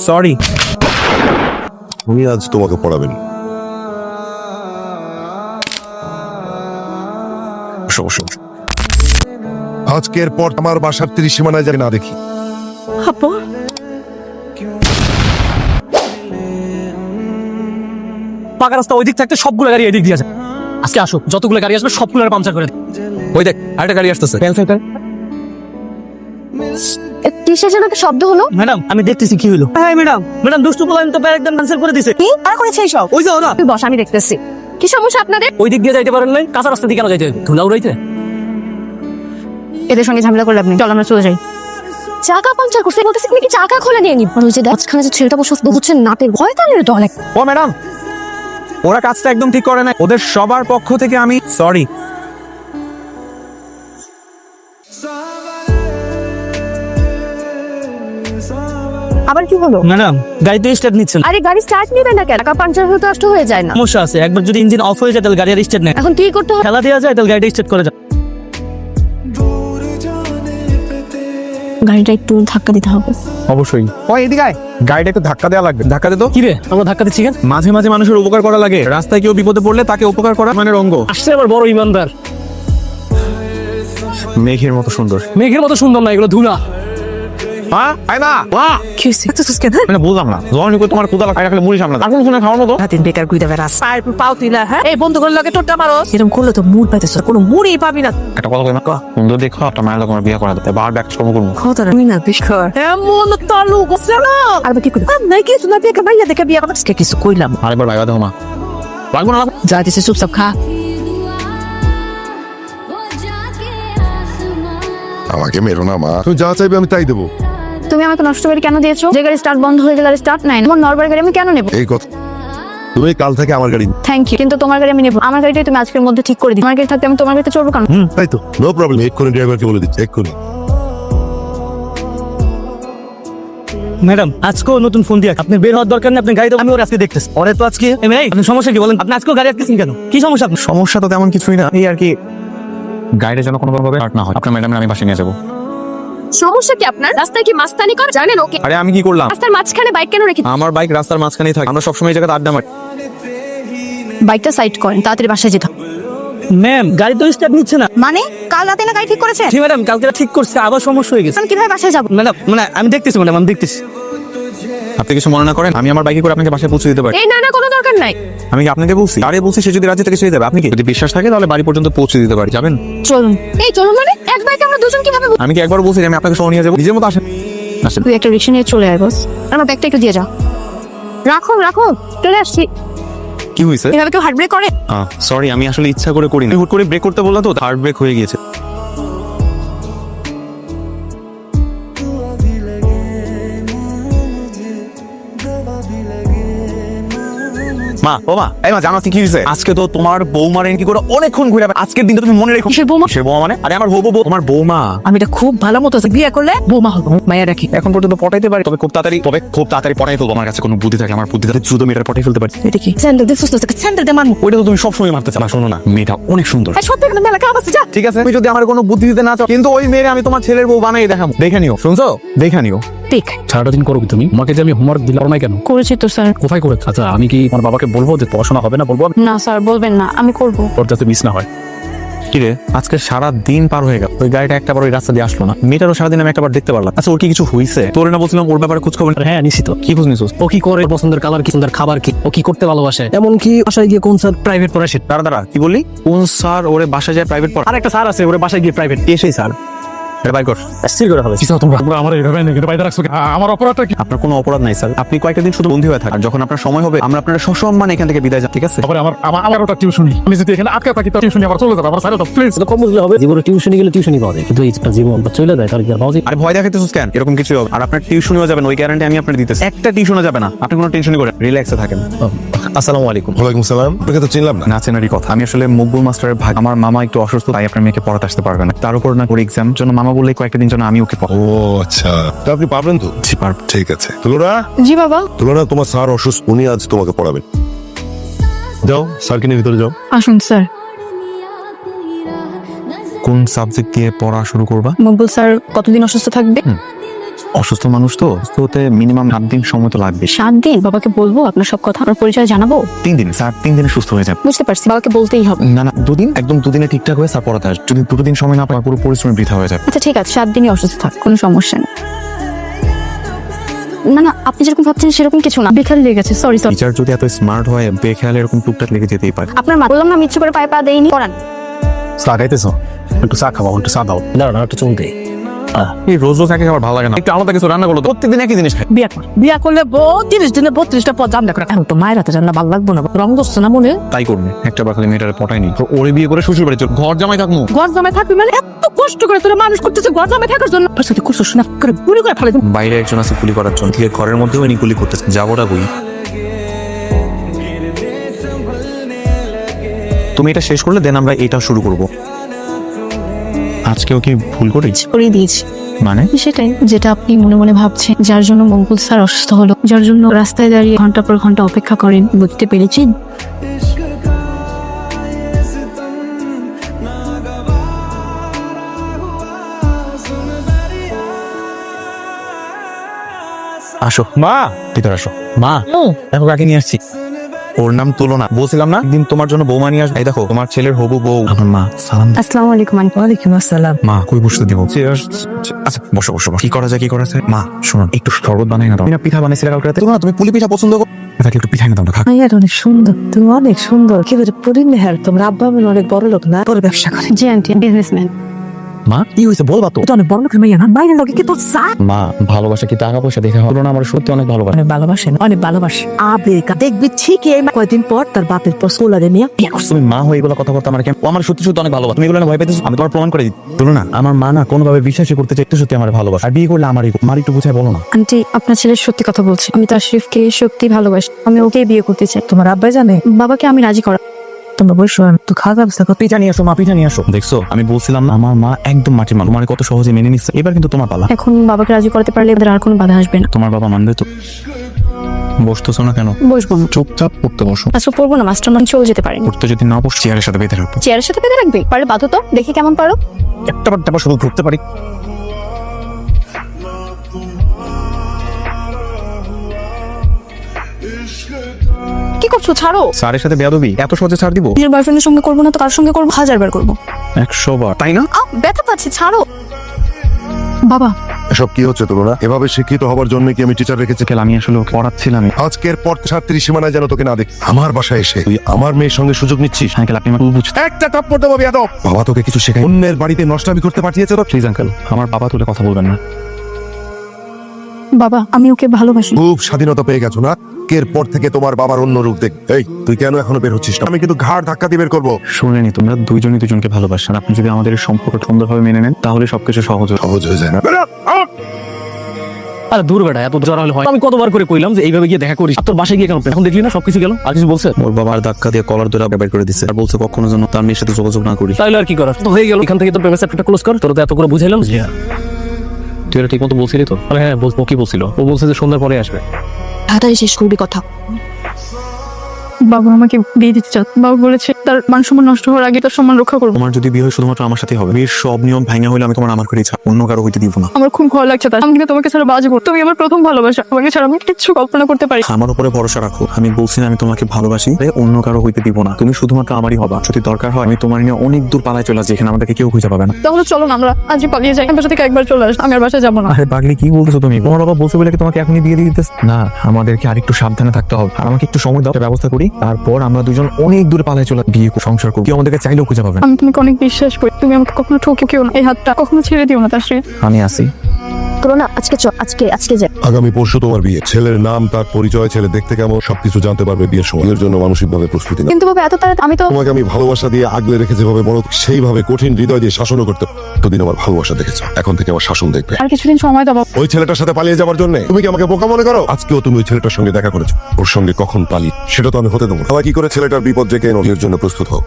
Sorry. উনি আজ তোমাকে পড়াবেন। আজকের পর আমার বাসার ত্রিসীমানায় যাতে না দেখি। আপু পাকা রাস্তা ওই দিক থাকতে সবগুলো গাড়ি এদিক দিয়ে আছে। আজকে আসো, যতগুলো গাড়ি আসবে সবগুলো পাংচার করে দিই। ওই দেখ আরেকটা গাড়ি আসতেছে। কিসের যেন একটা শব্দ হলো? ম্যাডাম আমি দেখতেছি কি হলো। হ্যাঁ ম্যাডাম, ম্যাডাম দুষ্টু পোলা তো একদম ক্যান্সেল করে দিয়েছে। কি আর করেছে এইসব? ওই যে ওরা তুই বস, আমি দেখতেছি। কি সমস্যা আপনাদের? ওই দিক দিয়ে যাইতে পারেন নাই, কাঁচা রাস্তা দিয়ে কেন যাইতে হবে? ধুলা উড়াইতে। এদের সঙ্গে ঝামেলা করে আপনি চল আমরা চলে যাই। চাকা পাংচার করছে বলতেছি, আপনি কি চাকা খুলে নিয়ে নি? আর ওই যে মাঝখানে যে ছেলেটা বসে বুঝছেন নাটের ভয় কানের তো অনেক। ও ম্যাডাম, ওরা কাজটা একদম ঠিক করে নাই। ওদের সবার পক্ষ থেকে আমি সরি। আবার কি হলো? ম্যাডাম গাড়িতে স্টার্ট নিচ্ছে না। আরে গাড়ি স্টার্ট নিবে না কেন? চাকা পাংচার হতে নষ্ট হয়ে যায় না? সমস্যা আছে, একবার যদি ইঞ্জিন অফ হয়ে যায় তাহলে গাড়ি আর স্টার্ট নেয়। এখন কি করতে হবে? খেলা দেওয়া যায় তাহলে গাড়িটা স্টার্ট করে যায়। গাড়িটা একটু ধাক্কা দিতে হবে। অবশ্যই। ওই এদিকে আয়, গাড়িটা একটু ধাক্কা দেওয়া লাগবে। ধাক্কা দে তো। কি রে আমরা ধাক্কা দিচ্ছি কেন? মাঝে মাঝে মানুষের উপকার করা লাগে। রাস্তায় কেউ বিপদে পড়লে তাকে উপকার করা মানে রঙ্গ। আসছে আবার বড় ইমানদার। মেঘের মতো সুন্দর। মেঘের মতো সুন্দর না, এগুলো ধুলা। হ্যাঁ আয় না বাহ, কি হইছে? এত কেন? মানে বললাম না যখন কই তোমার কুদা লাগাই রাখলে মুড়ি সামলা এখন শুনে খাওয়ার মতো। রাতের বেকার গুইদা বেরাস পাইপ পাও তুইলা। হ্যাঁ এই বন্ধুগুলোর লগে টোট্টা মারো, এরকম করলে তো মুড পাইতেছ, কোনো মুড়ই পাবি না। একটা কথা কই না, সুন্দর দেখো একটা মায়ের তোমার বিয়ে করা দিতে বার ব্যাক কর্ম করবো। কথা তুই না বিস্কর এমন তালু গোছালো আর কি করি? নাই কিছু না, দেখে ভাইয়া দেখে বিয়ে করতে আজকে কিছু কইলাম। আরেকবার ভাইবা দেখো মা, লাগবো না লাগবো। যা দিছে চুপচাপ খা। আমাকে মেরো না মা, তুমি যা চাইবে আমি তাই দেবো। তুমি আমাকে নষ্ট করে কেন দিয়েছো? যে গাড়ি স্টার্ট বন্ধ হয়ে গেল আর স্টার্ট নাই, আমার নরবার গাড়ি আমি কেন নেব? এই কথা তুমি কাল থেকে আমার গাড়ি। থ্যাংক ইউ, কিন্তু তোমার গাড়ি আমি নেব। আমার গাড়িটাই তুমি আজকের মধ্যে ঠিক করে দিই। আমার গাড়ি থাকতে আমি তোমার গাড়িতে চড়বো কেন? তাই তো, নো প্রবলেম। এক্ষুনি ড্রাইভারকে বলে দিচ্ছি, এক্ষুনি। ম্যাডাম আজকেও নতুন ফোন দিয়ে আপনি বের হওয়ার দরকার নেই, আপনি গাড়ি তো আমি ওর আজকে দেখতেছি। ওরে তো আজকে আপনি সমস্যা কি বলেন? আপনি আজকেও গাড়ি আটকেছেন কেন? কি সমস্যা আপনার? সমস্যা তো তেমন কিছুই না, এই আর কি গাড়িটা যেন কোনো ভাবে স্টার্ট না হয়। আপনার ম্যাডামের আমি বাসে নিয়ে যাবো। সমস্যা কি আপনার? রাস্তায় কি মাস্তানি করে জানেন? ওকে আরে আমি কি করলাম? রাস্তার মাঝখানে বাইক কেন রেখে? আমার বাইক রাস্তার মাঝখানেই থাকে, আমরা সবসময় এই জায়গাতে আড্ডা মারি। বাইকটা সাইড করেন, তাড়াতাড়ি বাসায় যেতে হবে। ম্যাম গাড়ি তো স্টার্ট নিচ্ছে না। মানে কাল রাতে না গাড়ি ঠিক করেছে? জি ম্যাডাম, কালকে ঠিক করছে, আবার সমস্যা হয়ে গেছে। আমি কিভাবে বাসায় যাবো? ম্যাডাম মানে আমি দেখতেছি ম্যাডাম, আমি দেখতেছি। আপনি কিছু মনে না করেন, আমি আমার বাইকে করে আপনাকে বাসায় পৌঁছে দিতে পারি। এই না না, কোনো দরকার নাই। আমি কি আপনাকে বলছি? আরে বলছি সে যদি রাজি থাকে সে যাবে। আপনি কি যদি বিশ্বাস থাকে তাহলে বাড়ি পর্যন্ত পৌঁছে দিতে পারি, যাবেন? চলুন। এই চলুন মানে এক বাইকে আমরা দুজন কিভাবে? আমি কি একবার বলছি যে আমি আপনাকে সহ নিয়ে যাবো? নিজের মতো আসেন আসেন। তুই একটা রিক্সা নিয়ে চলে আয় বস। আমার ব্যাগটা একটু দিয়ে যা। রাখো রাখো, চলে আসছি। কি হয়েছে? এভাবে কেউ হার্ট ব্রেক করে? সরি, আমি আসলে ইচ্ছা করে করিনি। হুট করে ব্রেক করতে বললাম তো, হার্ট ব্রেক হয়ে গিয়েছে। মা ও মা, এই মা জানো কি হয়েছে? আজকে তো তোমার বৌমার কি করে অনেকক্ষণ ঘুরে আজকের দিনটা তুমি মনে রেখো। কিসের বৌমা? সে বৌমা মানে? আরে আমার হবু বউ, তোমার বৌমা। আমি এটা খুব ভালো মতো বিয়ে করলে বৌমা হবো, মায়া রাখি। এখন পর্যন্ত পটাইতে পারি, তবে খুব তাড়াতাড়ি পটাই ফেলবো। আমার কাছে কোনো বুদ্ধি থাকে, আমার বুদ্ধি থাকে দ্রুত মেয়েটা পটাই ফেলতে পারি। এটা কি স্যান্ডেল দিয়ে সুস্থ থেকে স্যান্ডেল দিয়ে মারমু? ওইটা তো তুমি সবসময় মারতে চাও। শোনো না, মেয়েটা অনেক সুন্দর। এই সত্যি কিন্তু মেলা কাম আছে, যা। ঠিক আছে, তুমি যদি আমার কোনো বুদ্ধি দিতে না চাও, কিন্তু ওই মেয়েরে আমি তোমার ছেলের বউ বানাই দেখাবো। দেখে নিও, শুনছো? দেখে নিও। ঠিক সারাটা দিন করো কি তুমি? তোমাকে যে আমি হোমওয়ার্ক দিলাম না কেন? করেছি তো স্যার। কোথায় করে? আচ্ছা আমি কি আমার বাবাকে বলবো যে পড়াশোনা হবে না? বলবো না স্যার বলবেন না, আমি করব। তোর যাতে মিস না হয়। কিরে আজকে সারা দিন পার হয়ে গেল, ওই গাড়িটা একটা বার ওই রাস্তা দিয়ে আসলো না। মেয়েটারও সারাদিন আমি একটা বার দেখতে পারলাম। আচ্ছা ওর কি কিছু হয়েছে? তোর না বলছিলাম ওর ব্যাপারে খোঁজ খবর। হ্যাঁ নিশ্চিত। কি খোঁজ নিছিস? ও কি করে, পছন্দের কালার কি, পছন্দের খাবার কি, ও কি করতে ভালোবাসে, এমনকি বাসায় গিয়ে কোন স্যার প্রাইভেট পড়ায় সে। দাঁড়া কি বললি? কোন স্যার ওরে বাসায় যায় প্রাইভেট পড়া? আর একটা স্যার আছে ওরে বাসায় গিয়ে প্রাইভেট। কে সেই স্যার? এটা বাইর কর। স্থির করে হবে। কিছু তোমরা আমার এইভাবে নাকি বাইরে রাখছো? আমার অপরাধটা কি? আপনার কোনো অপরাধ নাই স্যার, আপনি কয়েকটা দিন শুধু বন্দী হয়ে থাকেন। আর যখন আপনার সময় হবে আমরা আপনার সসম্মানে এখান থেকে বিদায় যান, ঠিক আছে? তারপরে আমার ওটা টিউশনি, আমি যদি এখানে আটকে থাকি তার টিউশনি আবার চলে যাবে। আমার স্যার তো প্লিজ কম বুঝলে হবে। জীবনে টিউশনি গেলে টিউশনি পাওয়া যায়, কিন্তু এই জীবন চলে যায় তার কি আর পাওয়া যায়? আরে ভয় দেখাইতেছিস কেন? এরকম কিছু হবে। আর আপনার টিউশনিও যাবেন, ওই গ্যারান্টি আমি আপনার দিতেছি। একটা টিউশনও যাবে না, আপনি কোনো টেনশনই করেন, রিল্যাক্সে থাকেন। আসসালামু আলাইকুম। ওয়ালাইকুম সালাম। আপনাকে তো চিনলাম না। না চেনারই কথা। আমি আসলে মকবুল মাস্টারের ভাই। আমার মামা একটু অসুস্থ, তাই আপনার মেয়েকে পড়াতে আসতে পারবে না। তার উপর না ওর এক্সাম জন্য মামা বললে কয়েকটা দিন জন্য আমি ওকে পড়াবো। ও আচ্ছা, তা আপনি পারবেন তো? জি পারবো। ঠিক আছে। তুলনা, জি বাবা। তুলনা তোমার স্যার অসুস্থ, উনি আজ তোমাকে পড়াবেন। যাও স্যারকে নিয়ে ভিতরে যাও। আসুন স্যার। কোন সাবজেক্ট দিয়ে পড়া শুরু করবা? মকবুল স্যার কতদিন অসুস্থ থাকবে? অসুস্থ মানুষ তো সুস্থ হতে মিনিমাম 7 দিন সময় তো লাগবে। 7 দিন? বাবাকে বলবো আপনার সব কথা, আপনার পরিচয় জানাবো? 3 দিন স্যার, 3 দিনে সুস্থ হয়ে যাবে। বুঝতে পারছি, বাবাকে বলতেই হবে। না না, 2 দিন, একদম 2 দিনে ঠিকঠাক হয়ে স্যার পড়াতে আসবে। যদি 2 দিন সময় না পায় পুরো পরিশ্রম বৃথা হয়ে যাবে। আচ্ছা ঠিক আছে, 7 দিনই অসুস্থ থাক, কোনো সমস্যা নেই। না না, আপনি যেরকম ভাবছেন সেরকম কিছু না, বেকার লেগেছে, সরি সরি। টিচার যদি এত স্মার্ট হয় বেখেয়ালে এরকম টুকটাক লেগে যেতেই পারে। আপনার মা বললাম না, আমি ইচ্ছে করে পায়ে পা দেইনি, পড়ান। চা খাইতেছ? একটু চা খাওয়া, একটু চা দাও। না না, একটু চুন দে। এই রোজ রোজ একে খাবার ভালো লাগে না, একটু আলাদা কিছু রান্না করলো। প্রত্যেকদিন একই জিনিস খাই। বিয়া করলে 30 দিনে 32টা পদ জাম দেখো। এখন তো মায়ের হাতে রান্না ভালো লাগবো না, রং দোষ না মনে। তাই করবে, একটা বার খালি মেয়েটারে পটায়নি তো ওরে বিয়ে করে শ্বশুর বাড়ি চল, ঘর জামাই থাকবো। ঘর জামাই থাকবি মানে এত কষ্ট করে তোরা মানুষ করতেছে ঘর জামাই থাকার জন্য। সাথে করছো শোনা করে গুলি করে ফেলে। বাইরে একজন আছে কুলি করার জন্য, ঠিক ঘরের মধ্যেও এনি কুলি করতেছে। যাবোটা বই, তুমি এটা শেষ করলে দেন আমরা এটা শুরু করব। আজকেও কি ভুল করেছি? করে দিয়েছি মানে সেটাই, যেটা আপনি মনে মনে ভাবছেন, যার জন্য মঙ্গল স্যার অসুস্থ হলো, যার জন্য রাস্তায় দাঁড়িয়ে ঘন্টা পর ঘন্টা অপেক্ষা করেন, বুঝতে পেরেছি। আসো মা, ভিতরে আসো। মা দেখো কাকে নিয়ে আসছি। ওর নাম তুলনা, বলছিলাম না একদিন তোমার জন্য বৌমা নিয়ে আসবে। এই দেখো তোমার ছেলের হবু বউ আমার মা। সালাম। আসসালামু আলাইকুম। ওয়ালাইকুম আসসালাম। মা কই বসতে দিব? আচ্ছা বসো বসো বসো। কি করা যায় কি করা যায়? মা শোনো, একটু শরবত বানাই না দাও। তুমি না পিঠা বানাইছিলে কালকে রাতে? না তুমি পুলি পিঠা পছন্দ করো, তাহলে একটু পিঠা এনে দাও না। খা। মাইয়ার অনেক সুন্দর, তুমি অনেক সুন্দর। কি বলে পরিমেহার, তোমার আব্বা আমি অনেক বড় লোক না, তোর ব্যবসা করে। জি আন্টি, বিজনেসম্যান। মা কি হয়েছে বলবা তো? তো অনেক বড় লোকের মাইয়া না, বাইরের লোকে কি তোর চা? মা ভালোবাসা কি টাকা পয়সা দেখে হলো না? আমার সত্যি অনেক ভালোবাসা। অনেক ভালোবাসে, অনেক ভালোবাসে। আমেরিকা দেখবি ঠিকই এই কয়দিন পর তার বাপের পর সোলারে নিয়ে বিয়ে করছে। তুমি মা হয়ে এগুলো কথা বলতে আমার কেমন? ও আমার সত্যি সত্যি অনেক ভালোবাসা। তুমি এগুলো না ভয় পেতেছো? আমি তোমার প্রমাণ করে দিই। বলো না, আমার মা না কোনোভাবে বিশ্বাসই করতে চাইতে সত্যি আমার ভালোবাসা। আর বিয়ে করলে আমারই মার একটু বুঝাই বলো না। আন্টি, আপনার ছেলের সত্যি কথা বলছি, আমি তো আশরিফকে সত্যি ভালোবাসি, আমি ওকেই বিয়ে করতে চাই। তোমার আব্বাই জানে? বাবাকে আমি রাজি করা। তোমরা বসো, তো খাওয়া ব্যবস্থা কর। পিঠা নিয়ে আসো মা, পিঠা নিয়ে আসো। দেখছো আমি বলছিলাম না, আমার মা একদম মাটির মা, তোমার কত সহজে মেনে নিচ্ছে। এবার কিন্তু তোমার পালা। এখন বাবাকে রাজি করতে পারলে এদের আর কোনো বাধা আসবে না। তোমার বাবা মানবে তো? বসতেছো না কেন? বসবো না। চুপচাপ পড়তে বসো। আচ্ছা পড়বো না, মাস্টার মান চলে যেতে পারেন। পড়তে যদি না বস চেয়ারের সাথে বেঁধে রাখবো। চেয়ারের সাথে বেঁধে রাখবে? পারলে বাঁধো তো, দেখি কেমন পারো। একটা বার শুধু ঘুরতে পারি। কি করছো? ছাড়ো। স্যারের সাথে বেয়াদবি এত সহজে ছাড় দিব? নিজের বয়ফ্রেন্ডের সঙ্গে করবো না তো কার সঙ্গে করবো? 1000 বার করবো। 100 বার, তাই না? ব্যথা পাচ্ছি, ছাড়ো। বাবা এসব কি হচ্ছে তুলনা? এভাবে শিক্ষিত হবার জন্য কি আমি টিচার রেখেছি? কেন আমি আসলে ওকে পড়াচ্ছিলাম। আজকের পর ছাত্রীর সীমানায় যেন তোকে না দেখ। আমার বাসায় এসে তুই আমার মেয়ের সঙ্গে সুযোগ নিচ্ছিস? আঙ্কেল আপনি আমার বুঝতে। একটা থাপ্পড় দেবো বেয়াদব। বাবা তোকে কিছু শেখায়? অন্যের বাড়িতে নষ্টামি করতে পাঠিয়েছে তো? প্লিজ আঙ্কেল, আমার বাবা তুলে কথা বলবেন না। বাবা, আমি ওকে ভালোবাসি। খুব স্বাধীনতা পেয়ে গেছো না? এর পর থেকে তোমার বাবার অন্য রূপ দেখ। এই তুই কেন এখনো বের হচ্ছিস না? আমি কিন্তু ঘাড় ধাক্কা দিয়ে বের করবো। শুনেনি, তোমরা দুইজনই দুজনকে ভালোবাসেন। আপনি যদি আমাদের এই সম্পর্ক সুন্দরভাবে মেনে নেন তাহলে সবকিছু সহজ হবে। সহজ হয়ে যায় না? আরে দূর বেটা, এত জ্বর হলে হয়? আমি কতবার করে কইলাম যে এইভাবে গিয়ে দেখা করিস। আর তোর বাসায় গিয়ে কেন? এখন দেখলি না সবকিছু গেল, আর কিছু বলছে? ওর বাবার ধাক্কা দিয়ে কলার ধরে বের করে দিছে আর বলছে কখনো যেন তার মেয়ের সাথে যোগাযোগ না করি। তাইলে আর কি করার? তো হয়ে গেল, এখান থেকে তোর প্রেমের চ্যাপ্টারটা ক্লোজ কর। তোর তো এত করে বুঝাইলাম। তুই এটা ঠিক মতো বলছিলি তো? আরে হ্যাঁ বলবো। কি বলছিল? ও বলছে যে সন্ধ্যার পরে আসবে। তাড়াতাড়ি শেষ করবি কথা। বাবা আমাকে বিয়ে দিতে চান। বাবা বলেছে তার মান সম্মান নষ্ট হওয়ার আগে তার সম্মান রক্ষা করবো। তোমার যদি বিয়ে হয় শুধুমাত্র আমার সাথে হবে। বিয়ের সব নিয়ম ভাঙা হলে আমি তোমার আমার করে ইচ্ছা অন্য কারো হইতে দিব না। আমার খুব ভয় লাগছে তার। আমি কিন্তু তোমাকে ছাড়া বাঁচবো। তুমি আমার প্রথম ভালোবাসা, তোমাকে ছাড়া আমি কিচ্ছু কল্পনা করতে পারি। আমার উপরে ভরসা রাখো। আমি বলছি না আমি তোমাকে ভালোবাসি, অন্য কারো হইতে দিব না। তুমি শুধুমাত্র আমারই হবা। যদি দরকার হয় আমি তোমার নিয়ে অনেক দূর পালায় চলে যাই, এখানে আমাদেরকে কেউ খুঁজে পাবে না। তাহলে চলো না আমরা আজই পালিয়ে যাই। বাসা থেকে একবার চলে আস, আমি আর বাসায় যাবো না। আরে পাগলি কি বলতেছো তুমি? তোমার বাবা বলছে বলে কি তোমাকে এখনই বিয়ে দিয়ে দিতেছে? না, আমাদেরকে আরেকটু সাবধানে থাকতে হবে। আর আমাকে একটু সময় দাও, একটা ব্যবস্থা করি। তারপর আমরা দুজন অনেক দূরে পালায় চলে বিয়ে সংসার করি। কেউ আমাদেরকে চাইলেও খুঁজে পাবে না। আমি তোমাকে অনেক বিশ্বাস করি, তুমি আমাকে কখনো ঠকিও না। এই হাতটা কখনো ছেড়ে দিও না তাসরিন। আমি আসি। তুলনা আজকে আজকে যাই। আগামী পরশু তোমার বিয়ে। ছেলের নাম, তার পরিচয়, ছেলে দেখতে কেমন, সবকিছু জানতে পারবে বিয়ের সময়। এর জন্য মানসিকভাবে প্রস্তুতি না। কিন্তু বাবা এত তাড়াতাড়ি আমি তো। তোমাকে আমি ভালোবাসা দিয়ে আগলে রেখে যেভাবে বড়, সেইভাবে কঠিন হৃদয় দিয়ে শাসনও করতে। এতদিন আমার ভালোবাসা দেখেছো, এখন থেকে আমার শাসন দেখবে। আর কিছুদিন সময় দাও বাবা। ওই ছেলেটার সাথে পালিয়ে যাওয়ার জন্য তুমি কি আমাকে বোকা মনে করো? আজকেও তুমি ওই ছেলেটার সঙ্গে দেখা করেছো। ওর সঙ্গে কখন পালিয়ে সেটা তো আমি হতে দেবো না। সবাই কি করে ছেলেটার বিপদ ডেকে এনো, এর জন্য প্রস্তুত হও।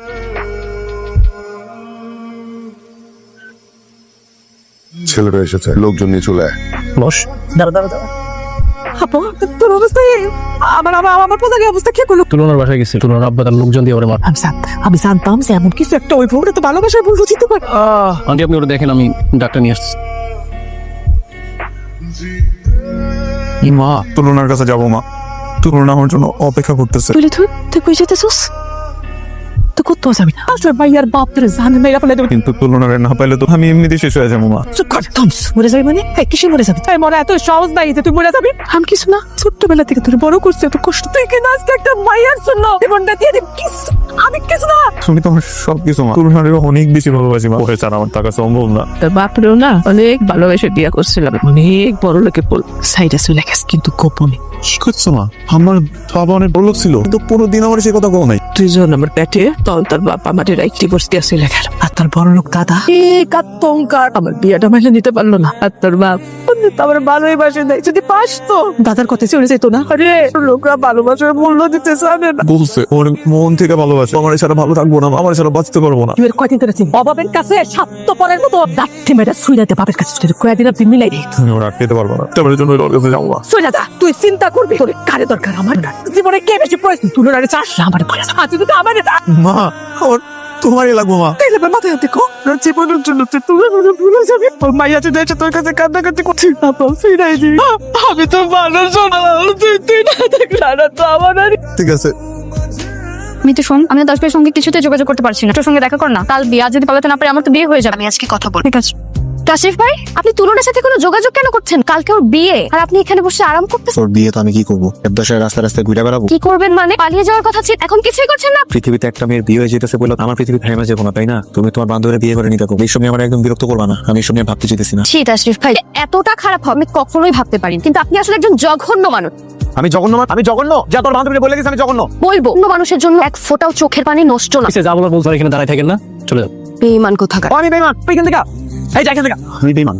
ছেলেটা এসেছে, লোকজন নিয়ে চলে আয়। বস। দাঁড়া দাঁড়া দাঁড়া। আপু তোর অবস্থা আমার পোতাকে অবস্থা কি করলো? তুলনার বাসায় গেছিল, তুলনার আব্বা তার লোকজন দিয়ে ওরে মার। আমি জানতাম যে এমন কিছু একটা ওই ফোনটা তো ভালোবাসার ভুল বুঝতে পারে। আন্টি আপনি ওটা দেখেন, আমি ডাক্তার নিয়ে আসছি। মা তুলনার কাছে যাবো মা, তুলনা আমার জন্য অপেক্ষা করতেছে। তুই তুই কই যেতেছিস? তুই কোথাও যাবি না। আসলে ভাইয়ার বাপ তোর জানে মেয়েরা ফেলে দেবে। কিন্তু তুলনারে না পাইলে তো আমি এমনিতেই শেষ হয়ে যাবো মা। চুপ কর থমস। মরে যাবি মানে? এই কিসে মরে যাবি? এই মরা এত সহজ নাই যে তুই মরে যাবি। আমি কিছু না, ছোট্টবেলা থেকে তোর বড় করছে এত কষ্ট। তুই কি না আজকে একটা মাইয়ার জন্য জীবনটা দিয়ে দিবি? কিছু আমি কিছু না। তুমি তো আমার সবকিছু মা, তুলনারে অনেক বেশি ভালোবাসি মা। ওরে ছাড়া আমার টাকা সম্ভব না। তোর বাপরেও না অনেক ভালোবেসে বিয়ে করছিলাম, অনেক বড় লোকে বল সাইডে চলে গেছে কিন্তু গোপনে। কি করছো মা? আমার বাবা অনেক বড় লোক ছিল, কিন্তু পুরো দিন আমার সে কথা বলো নাই। তুই যখন আমার পেটে তখন তোর বাপ আমার ডিভোর্স দিয়ে চলে গেল। আর তোর বড় লোক দাদা এক আতঙ্কার আমার বিয়েটা মেনে নিতে পারলো না। আর তোর বাপ আমার ভালোই বাসে নাই, যদি পাসতো দাদার কথা চলে যেত না। আরে লোকরা ভালোবাসার মূল্য দিতে জানে না। বলছে ওর মন থেকে ভালোবাসে, আমার ছাড়া ভালো থাকবো না, আমার ছাড়া বাঁচতে পারবো না। তুই কয়দিন ধরে অভাবের কাছে স্বার্থপরের মতো লাঠি মেরে ছুঁড়াতে বাপের কাছে কয়দিন আপনি মিলাই দিই। তুমি ওরা খেতে পারবো না, তোমার জন্য ওর কাছে যাবো না। সোজা যা, তুই চিন্তা করবি তোর কারে দরকার আমার না। জীবনে কে বেশি প্রয়োজন তুই আরে চাস আমার ভয় আছে। আজ তুই তো আমারে দা মা আমার তোমারই লাগবো মা। তাইলে মাথায় হাতে কো জীবনের জন্য তুই ভুলে যাবি। ওর মাইয়া যদি এসে তোর কাছে কান্নাকাটি করছিস তারপর ফিরাই দিবি। আমি তো মানুষ না, তুই না থাকলে আর তো আমার আর। ঠিক আছে মিতু শোন, আমি না 10 ভাইয়ের সঙ্গে কিছুতে যোগাযোগ করতে পারছি না। তোর সঙ্গে দেখা কর না, কাল বিয়ে যদি পালাতে না পারে আমার তো বিয়ে হয়ে যাবে। আমি আজকে কথা বল, ঠিক আছে? কাশিফ ভাই, আপনি তুলনার সাথে কোনো যোগাযোগ কেন করছেন? কালকে ওর বিয়ে আর আপনি এখানে বসে আরাম করতেছেন। তোর বিয়ে তো আমি কি করবো? দেশের রাস্তা রাস্তায় ঘুরে বেড়াবো? কি করবেন মানে? পালিয়ে যাওয়ার কথা ছিল, এখন কিছুই করছেন না। পৃথিবীতে একটা মেয়ের বিয়ে হয়ে যেতেছে বলে আমার পৃথিবী থেমে যাবো না, তাই না? তুমি তোমার বান্ধবীর বিয়ে করে নিতে এইসব নিয়ে আমার একদম বিরক্ত করবা না। আমি এইসব নিয়ে ভাবতে চাইতেছি না। ছি তাশরিফ ভাই, এতটা খারাপ হবে আমি কখনোই ভাবতে পারিনি, কিন্তু আপনি আসলে একজন জঘন্য মানুষ। আমি জঘন্য? আমি জঘন্য? যা তোর বান্ধবী বলে গেছে আমি জঘন্য? বলবো অন্য মানুষের জন্য এক ফোঁটাও চোখের পানি নষ্ট না। যা বলার বলছো, এখানে দাঁড়ায় থাকেন না, চলে যাও। বেঈমান কোথাকার। আমি বেইমান? এখান থেকে এই যা, এখান থেকে। আমি বেইমান?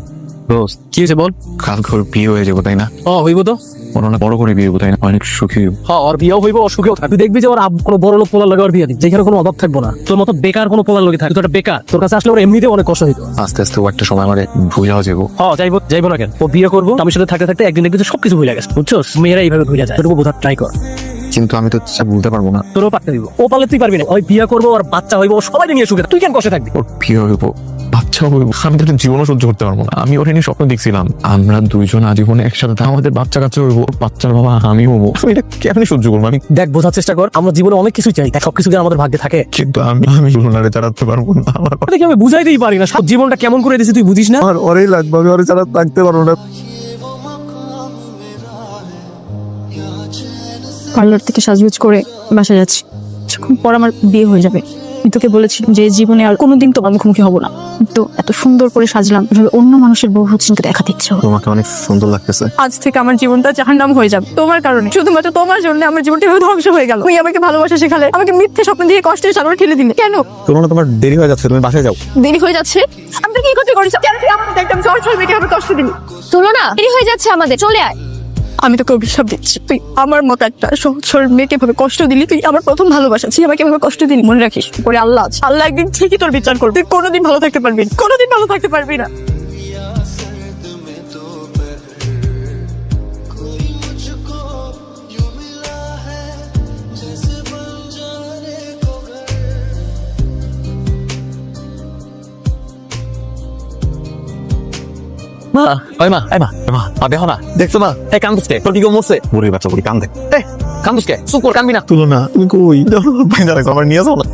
দোস্ত, কি হয়েছে বল? কালকে ওর বিয়ে হয়ে যাবো তাই না? হইব তো। ওর অনেক বড় করে বিয়ে হবো তাই না? অনেক সুখী হবো। ওর বিয়েও হইব, অসুখেও থাকবে। তুই দেখবি যে ওর কোনো বড় লোক পোলার লগে ওর বিয়ে দিই, যেখানে কোনো অভাব থাকবো না। তোর মতো বেকার কোনো পোলার লগে থাকবে, তুই একটা বেকার। তোর কাছে আসলে ওর এমনিতেও অনেক কষ্ট হইতো। আস্তে আস্তে ও একটা সময় আমার ভুলেও যাবো। যাইবো না কেন? ও বিয়ে করবো, আমি সাথে থাকতে থাকতে একদিন দেখবি যে সবকিছু ভুলে গেছে, বুঝছো? মেয়েরা এইভাবে ভুলে যায়, তোর বোঝার ট্রাই কর। কিন্তু আমি তো বলতে পারবো না। তোরও পারতে দিব, ও পারলে তুই পারবি না। ওই বিয়ে করবো, ওর বাচ্চা হইবো, ও সবাই নিয়ে সুখে, তুই কেন কষ্টে থাকবি? ওর বিয়ে হইব, বাচ্চা হইব, আমি তো জীবনও সহ্য করতে পারবো না। আমি ওর নিয়ে স্বপ্ন দেখছিলাম আমরা দুইজন আজীবনে একসাথে, আমাদের বাচ্চা কাচ্চা হইব, বাচ্চার বাবা আমি হবো। আমি এটা কেমনি সহ্য করবো? আমি দেখ, বোঝার চেষ্টা কর, আমরা জীবনে অনেক কিছুই চাই, সবকিছু কি আমাদের ভাগ্যে থাকে? কিন্তু আমি তুলনারে চালাতে পারবো না। আমার দেখি আমি বুঝাইতেই পারি না, সব জীবনটা কেমন করে দিয়েছি তুই বুঝিস না। আমার ওরেই লাগবে, আমি ওরে ছাড়া থাকতে পারবো না। পার্লার থেকে সাজগুজ করে বাসা যাচ্ছি, যখন পর আমার বিয়ে হয়ে যাবে। আমি তোকে বলেছিলাম যে জীবনে আর কোনোদিন তোমার মুখোমুখি হবো না, তো এত সুন্দর করে সাজলাম, এভাবে অন্য মানুষের বউ হচ্ছে দেখা দিচ্ছে। তোমাকে অনেক সুন্দর লাগতেছে। আজ থেকে আমার জীবনটা জাহান্নাম হয়ে যাবে তোমার কারণে, শুধুমাত্র তোমার জন্য আমার জীবনটা এভাবে ধ্বংস হয়ে গেল। তুমি আমাকে ভালোবাসা শেখালে, আমাকে মিথ্যে স্বপ্ন দিয়ে কষ্টের সাগরে ঠেলে দিলে। কেন? তোমার দেরি হয়ে যাচ্ছে, তুমি বাসায় যাও। দেরি হয়ে যাচ্ছে? আমি তো কি করতে করেছি? কেন তুই আমাকে একদম জ্বর ছড় মেয়েকে আমি কষ্ট দিলি? চলো না, দেরি হয়ে যাচ্ছে আমাদের, চলে আয়। আমি তোকে অভিশাপ দিচ্ছি, তুই আমার মতো একটা সহজ সরল মেয়েকে ভাবে কষ্ট দিলি। তুই আমার প্রথম ভালোবাসা, তুই আমাকে ভাবে কষ্ট দিলি। মনে রাখিস, পরে আল্লাহ আছে। আল্লাহ একদিন ঠিকই তোর বিচার করবে। তুই কোনোদিন ভালো থাকতে পারবি না, কোনোদিন ভালো থাকতে পারবি না। মা, ওই মা, মা দেখো না, দেখছো না? এই কান্দুসকে তোর কি কেউ মরছে? বুড়ি বাচ্চা বুড়ি কান্দে। কান্দুসকে চুপ কর, কানবি না। তুলনা তুমি কই? আমার নিয়ে যাও না।